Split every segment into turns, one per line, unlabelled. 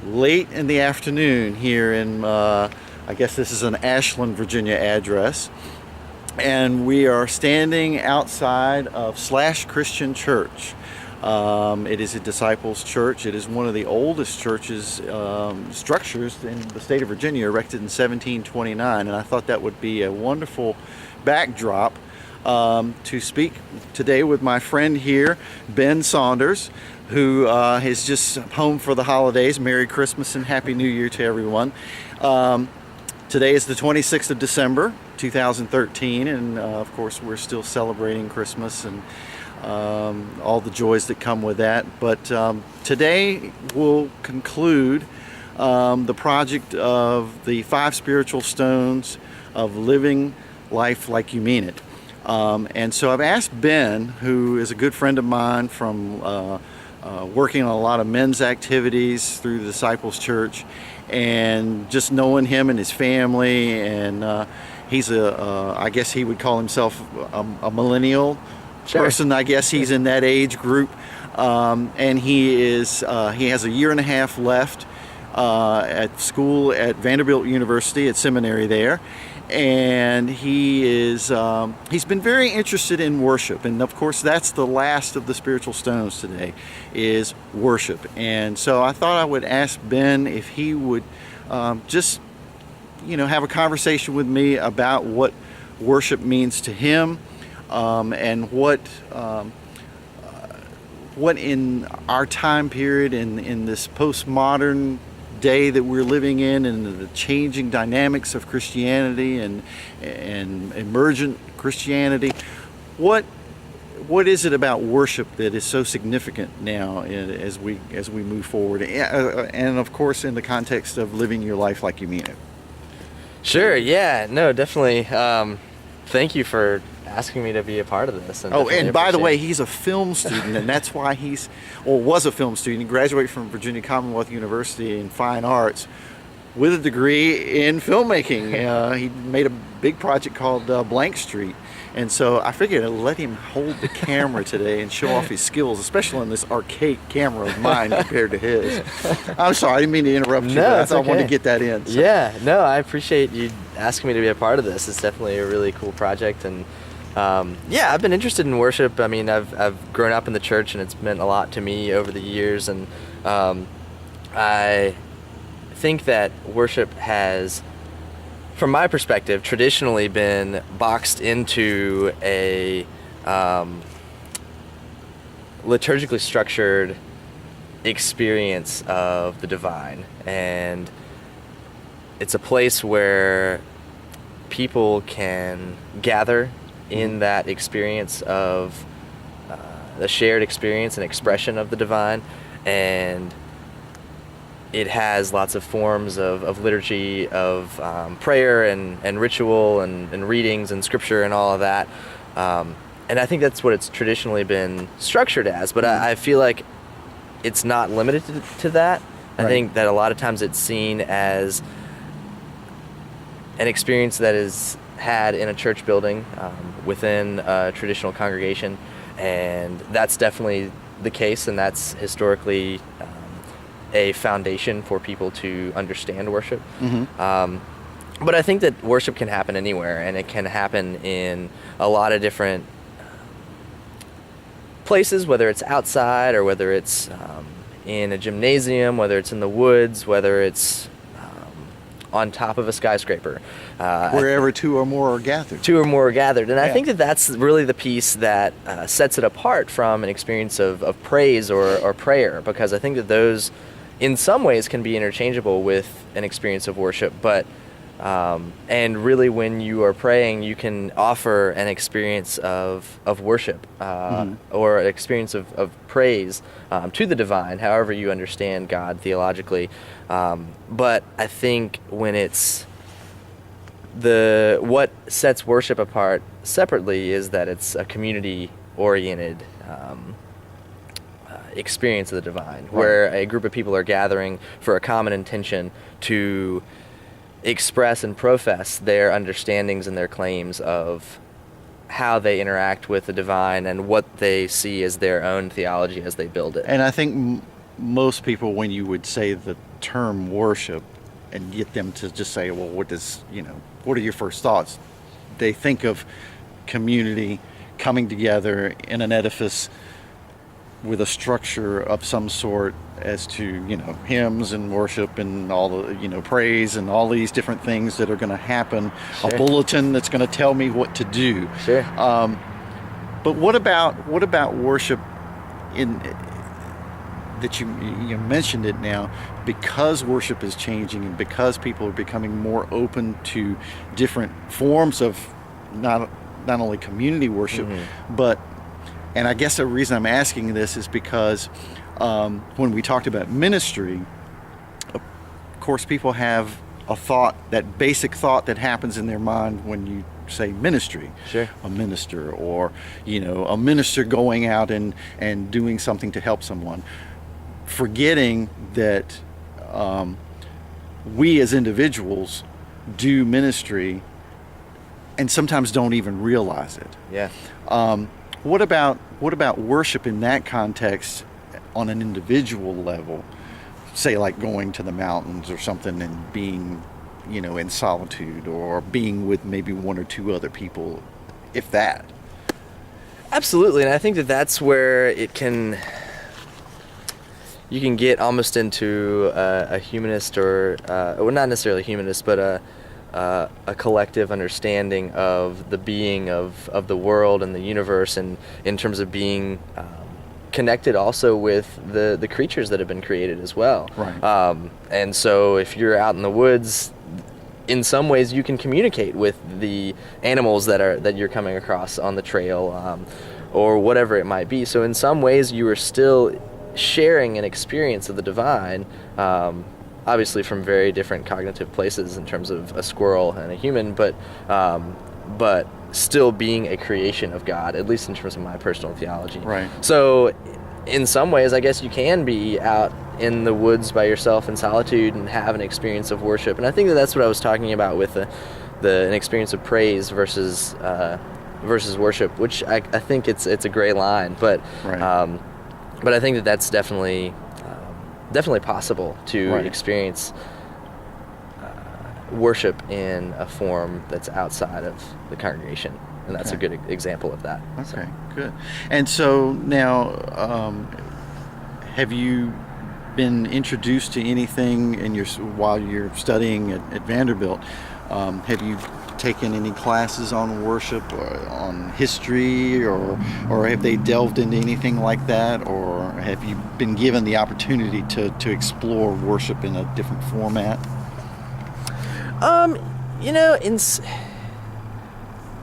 late in the afternoon here in, I guess this is an Ashland, Virginia address. And we are standing outside of Slash Christian Church. It is a disciples church. It is one of the oldest churches, structures in the state of Virginia, erected in 1729. And I thought that would be a wonderful backdrop to speak today with my friend here, Ben Saunders, who is just home for the holidays. Merry Christmas and Happy New Year to everyone. Today is the 26th of December, 2013, and of course we're still celebrating Christmas and all the joys that come with that. But today we'll conclude the project of the 5 spiritual stones of living life like you mean it. And so I've asked Ben, who is a good friend of mine from working on a lot of men's activities through the Disciples Church, and just knowing him and his family, and he's I guess he would call himself a millennial person. I guess he's in that age group, and he has a year and a half left at school at Vanderbilt University, at seminary there. And he's been very interested in worship, and of course that's the last of the spiritual stones today, is worship. And so I thought I would ask Ben if he would just have a conversation with me about what worship means to him, and what in our time period, in this postmodern day that we're living in, and the changing dynamics of Christianity and emergent Christianity, what is it about worship that is so significant now as we move forward, and of course in the context of living your life like you mean it?
Sure. Yeah. No. Definitely. Thank you for asking me to be a part of this.
And by the way, he's a film student, and that's why was a film student. He graduated from Virginia Commonwealth University in Fine Arts with a degree in filmmaking. He made a big project called Blank Street. And so I figured I'd let him hold the camera today and show off his skills, especially on this archaic camera of mine compared to his. I'm sorry, I didn't mean to interrupt you.
No,
I thought I wanted to get that in.
So. Yeah, no, I appreciate you asking me to be a part of this. It's definitely a really cool project. And I've been interested in worship. I mean, I've grown up in the church, and it's meant a lot to me over the years. And I think that worship has, from my perspective, traditionally been boxed into a liturgically structured experience of the divine. And it's a place where people can gather in that experience of the shared experience and expression of the divine. And it has lots of forms of liturgy, of prayer and ritual and readings and scripture and all of that. And I think that's what it's traditionally been structured as. But I feel like it's not limited to that. Right. I think that a lot of times it's seen as an experience that is had in a church building within a traditional congregation. And that's definitely the case, and that's historically a foundation for people to understand worship. Mm-hmm. But I think that worship can happen anywhere, and it can happen in a lot of different places, whether it's outside or whether it's in a gymnasium, whether it's in the woods, whether it's on top of a skyscraper.
Wherever two or more are gathered.
And I think that that's really the piece that sets it apart from an experience of praise or prayer, because I think that those in some ways can be interchangeable with an experience of worship, but and really when you are praying, you can offer an experience of worship or an experience of praise to the divine, however you understand God theologically. But I think when it's what sets worship apart separately is that it's a community-oriented experience of the divine, where a group of people are gathering for a common intention to express and profess their understandings and their claims of how they interact with the divine and what they see as their own theology as they build it.
And I think most people, when you would say the term worship and get them to just say, well, what are your first thoughts? They think of community coming together in an edifice with a structure of some sort as to, hymns and worship and all the, praise and all these different things that are going to happen.
Sure.
A bulletin that's going to tell me what to do.
Sure.
But what about worship in that you mentioned it now, because worship is changing and because people are becoming more open to different forms of not only community worship, but, and I guess the reason I'm asking this is because when we talked about ministry, of course people have a thought, that basic thought that happens in their mind when you say ministry.
Sure.
A minister, or a minister going out and doing something to help someone, forgetting that we as individuals do ministry and sometimes don't even realize it.
Yeah.
What about worship in that context on an individual level? Say like going to the mountains or something and being, in solitude, or being with maybe one or two other people, if that.
Absolutely, and I think that's where you can get almost into a humanist, or well, not necessarily humanist, but a collective understanding of the being of the world and the universe, and in terms of being connected also with the creatures that have been created as well.
Right.
And so if you're out in the woods, in some ways you can communicate with the animals that you're coming across on the trail, or whatever it might be. So in some ways you are still sharing an experience of the divine, obviously from very different cognitive places in terms of a squirrel and a human, but still being a creation of God, at least in terms of my personal theology.
Right.
So in some ways, I guess you can be out in the woods by yourself in solitude and have an experience of worship. And I think that's what I was talking about with an experience of praise versus worship, which I think it's a gray line, but
Right.
But I think that's definitely possible to
Right.
experience worship in a form that's outside of the congregation, and that's
Okay.
a good example of that.
Okay, good. And so now, have you been introduced to anything while you're studying at Vanderbilt? Have you taken any classes on worship, or on history, or have they delved into anything like that, or have you been given the opportunity to explore worship in a different format?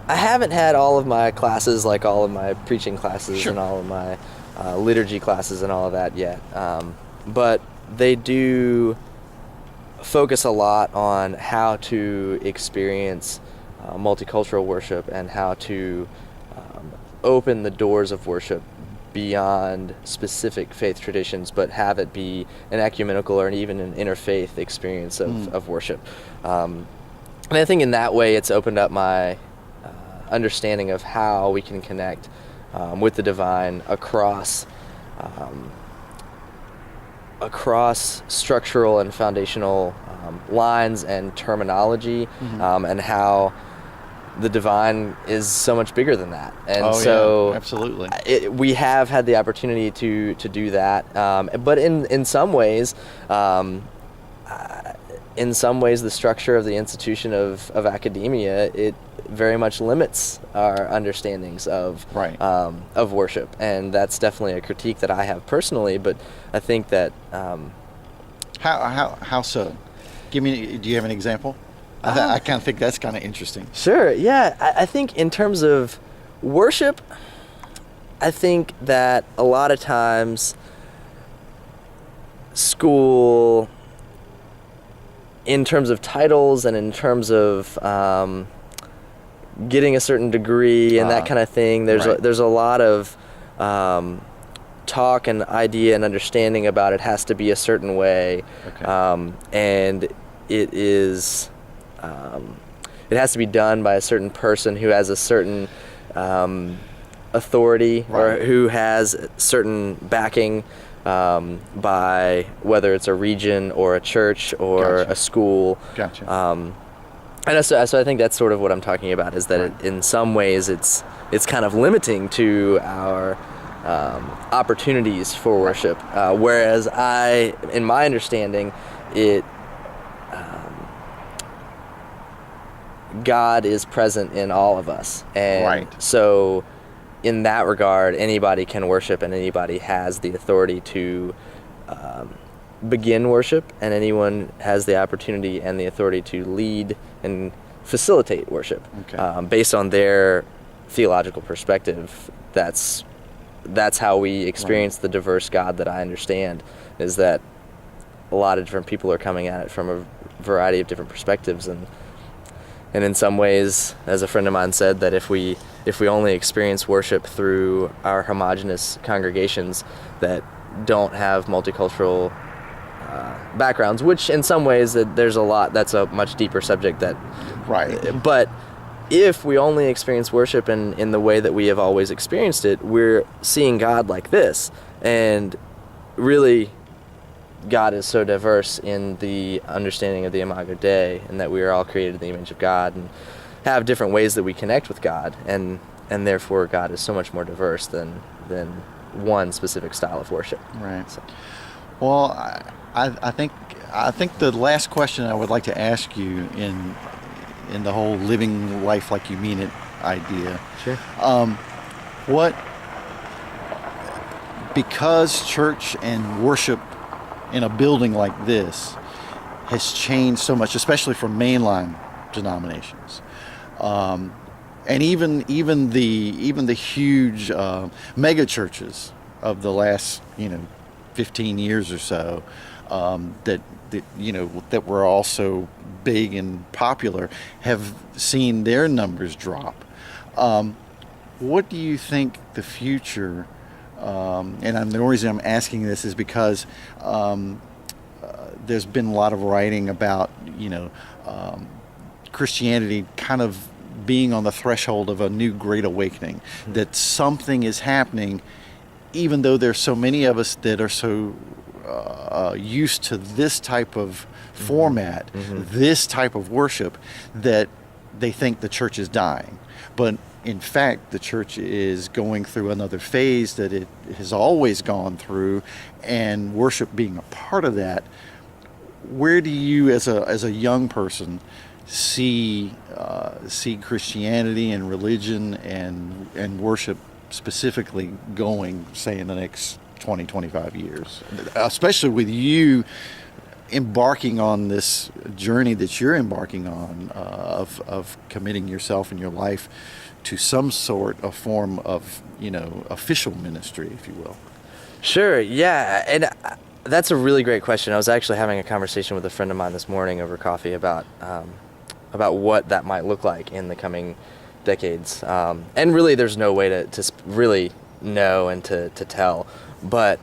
I haven't had all of my classes, like all of my preaching classes.
Sure.
And all of my liturgy classes and all of that yet. But they do focus a lot on how to experience multicultural worship and how to open the doors of worship beyond specific faith traditions, but have it be an ecumenical or even an interfaith experience of worship. And I think in that way it's opened up my understanding of how we can connect with the divine across structural and foundational lines and terminology, and how the divine is so much bigger than that. And
yeah, absolutely.
We have had the opportunity to do that, but in some ways, the structure of the institution of academia, it very much limits our understandings of
Right.
Of worship, and that's definitely a critique that I have personally. But I think that
How so? Do you have an example? I kind of think that's kind of interesting.
Sure, yeah. I think in terms of worship, I think that a lot of times school, in terms of titles and in terms of getting a certain degree and that kind of thing, there's a lot of talk and idea and understanding about it has to be a certain way.
Okay.
And it is it has to be done by a certain person who has a certain authority,
Right.
or who has certain backing, by whether it's a region or a church or
Gotcha.
a school.
Gotcha.
And so I think that's sort of what I'm talking about, is that
Right.
in some ways it's kind of limiting to our opportunities for worship. Whereas in my understanding, God is present in all of us. And
Right.
so in that regard, anybody can worship and anybody has the authority to begin worship, and anyone has the opportunity and the authority to lead and facilitate worship.
Okay.
Based on their theological perspective. That's how we experience the diverse God that I understand, is that a lot of different people are coming at it from a variety of different perspectives, and in some ways, as a friend of mine said, that if we only experience worship through our homogenous congregations that don't have multicultural backgrounds, which in some ways there's a lot, that's a much deeper subject, that
Right.
but if we only experience worship in the way that we have always experienced it, we're seeing God like this. And really, God is so diverse in the understanding of the Imago Dei, and that we are all created in the image of God and have different ways that we connect with God, and therefore God is so much more diverse than one specific style of worship.
Right.
So.
Well, I think the last question I would like to ask you in the whole living life like you mean it idea.
Sure.
Because church and worship in a building like this has changed so much, especially for mainline denominations, and even the huge mega churches of the last 15 years or so, that were also big and popular, have seen their numbers drop. What do you think the future? And the only reason I'm asking this is because there's been a lot of writing about Christianity kind of being on the threshold of a new great awakening, that something is happening, even though there's so many of us that are so used to this type of format, this type of worship, that they think the church is dying. But in fact, the church is going through another phase that it has always gone through, and worship being a part of that. Where do you, as a young person, see Christianity and religion and worship specifically going, say, in the next 20, 25 years, especially with you embarking on this journey that you're embarking on, of committing yourself and your life to some sort of form of official ministry, if you will?
Sure, yeah, and that's a really great question. I was actually having a conversation with a friend of mine this morning over coffee about what that might look like in the coming decades. And really, there's no way to really know and to tell. But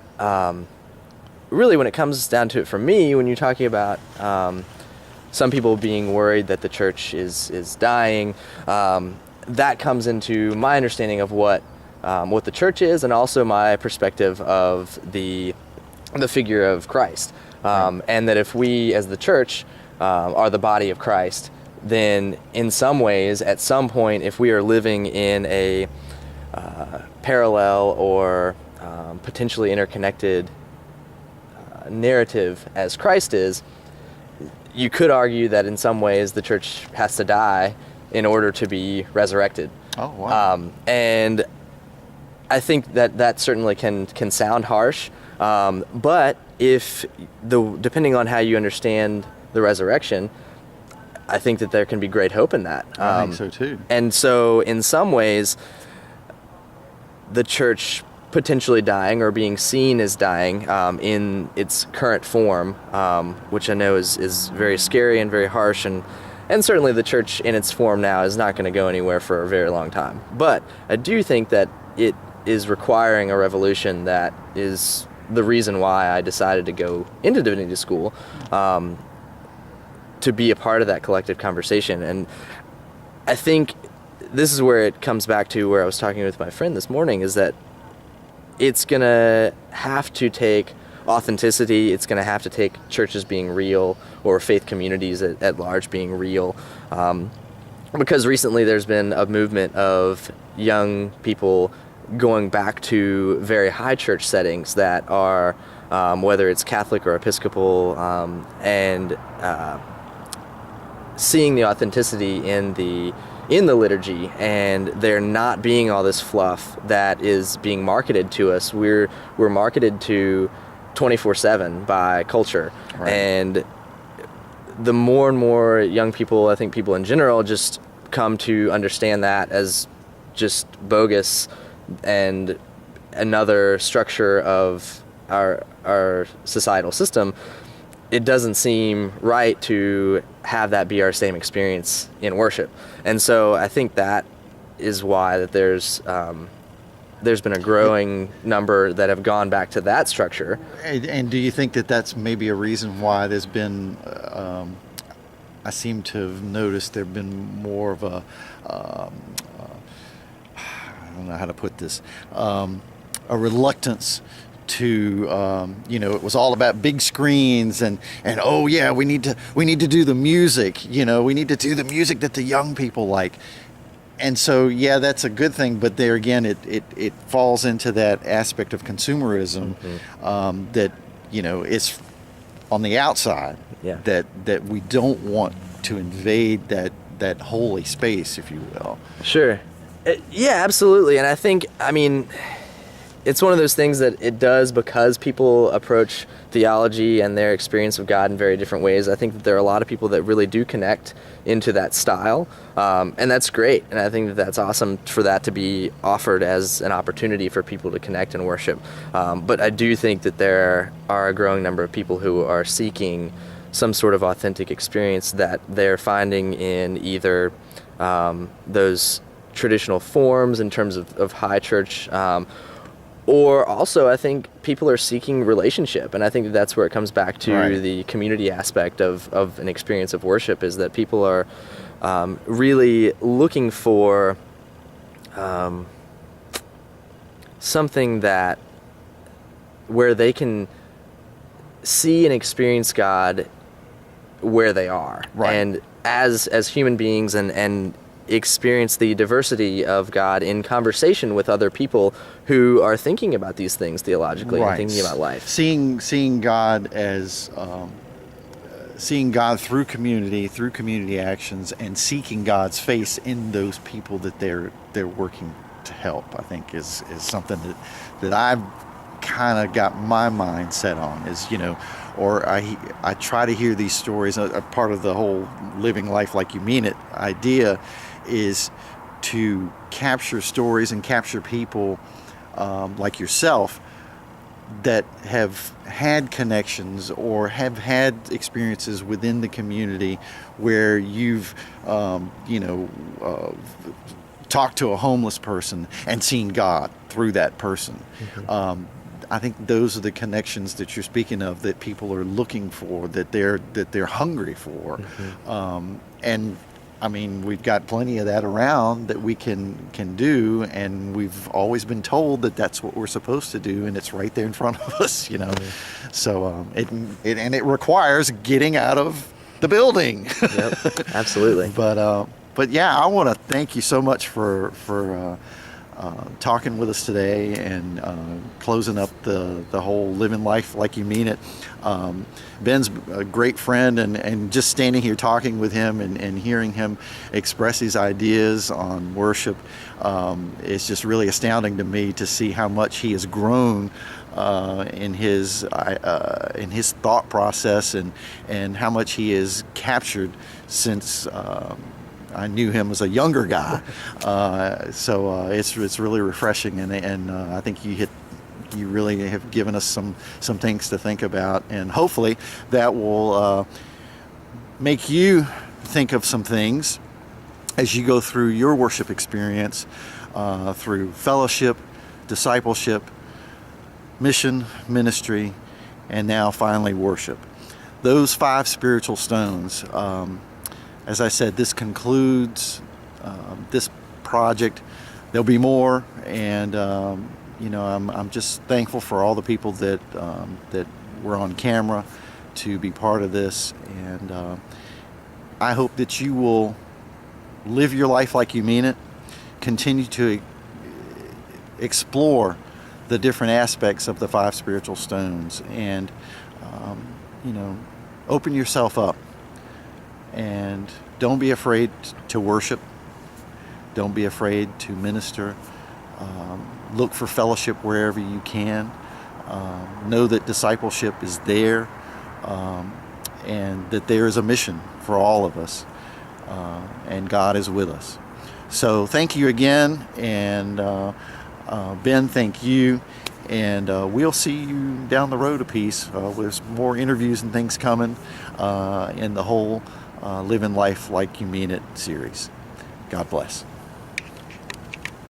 really, when it comes down to it, for me, when you're talking about some people being worried that the church is dying, that comes into my understanding of what the church is, and also my perspective of the figure of Christ. And that if we, as the church, are the body of Christ, then in some ways, at some point, if we are living in a parallel or potentially interconnected narrative as Christ is, you could argue that in some ways the church has to die in order to be resurrected.
Oh, wow.
And I think that certainly can sound harsh, but depending on how you understand the resurrection, I think that there can be great hope in that.
I think so too.
And so in some ways, the church potentially dying or being seen as dying in its current form, which I know is very scary and very harsh, and certainly the church in its form now is not going to go anywhere for a very long time. But I do think that it is requiring a revolution that is the reason why I decided to go into divinity school, to be a part of that collective conversation. And I think this is where it comes back to where I was talking with my friend this morning, is that it's going to have to take authenticity. It's going to have to take churches being real, or faith communities at large being real. Because recently there's been a movement of young people going back to very high church settings that are, whether it's Catholic or Episcopal, and seeing the authenticity in the liturgy, and there not being all this fluff that is being marketed to us. We're marketed to 24/7 by culture,
right.
And the more and more young people, I think people in general, just come to understand that as just bogus and another structure of our societal system. It doesn't seem right to have that be our same experience in worship. And so I think that is why that there's been a growing number that have gone back to that structure.
And do you think that that's maybe a reason why there's been, I seem to have noticed there have been more of a, I don't know how to put this, a reluctance to, it was all about big screens and oh yeah, we need to do the music, we need to do the music that the young people like. And so, yeah, that's a good thing, but there again, it falls into that aspect of consumerism, that, is on the outside,
yeah.
that we don't want to invade that holy space, if you will.
Sure. Yeah, absolutely. And I think, it's one of those things that it does because people approach theology and their experience of God in very different ways. I think that there are a lot of people that really do connect into that style, and that's great. And I think that that's awesome for that to be offered as an opportunity for people to connect and worship. But I do think that there are a growing number of people who are seeking some sort of authentic experience that they're finding in either those traditional forms in terms of high church, or also I think people are seeking relationship, and I think that's where it comes back to
right.
the community aspect of an experience of worship, is that people are really looking for something that where they can see and experience God where they are,
right.
and as human beings, and experience the diversity of God in conversation with other people who are thinking about these things theologically,
right.
and thinking about life.
Seeing God as seeing God through community actions, and seeking God's face in those people that they're working to help, I think is something that I've kind of got my mind set on, is, or I try to hear these stories. A part of the whole living life like you mean it idea is to capture stories and capture people like yourself that have had connections or have had experiences within the community where you've talked to a homeless person and seen God through that person. Mm-hmm. I think those are the connections that you're speaking of, that people are looking for, that they're hungry for. Mm-hmm. And we've got plenty of that around that we can do, and we've always been told that that's what we're supposed to do, and it's right there in front of us, Mm-hmm. So it requires getting out of the building.
Yep, absolutely.
But yeah, I want to thank you so much for talking with us today, and closing up the whole living life like you mean it. Ben's a great friend, and just standing here talking with him and hearing him express his ideas on worship, it's just really astounding to me to see how much he has grown in his thought process, and how much he has captured since I knew him as a younger guy. So it's really refreshing, and I think you really have given us some things to think about, and hopefully that will make you think of some things as you go through your worship experience, through fellowship, discipleship, mission, ministry, and now finally worship. Those 5 spiritual stones. As I said, this concludes this project. There'll be more, and I'm just thankful for all the people that were on camera to be part of this, and I hope that you will live your life like you mean it. Continue to explore the different aspects of the 5 spiritual stones, and open yourself up, and don't be afraid to worship. Don't be afraid to minister. Look for fellowship wherever you can. Know that discipleship is there, and that there is a mission for all of us, and God is with us. So thank you again, and Ben, thank you, and we'll see you down the road a piece. There's more interviews and things coming in the whole Living Life Like You Mean It series. God bless.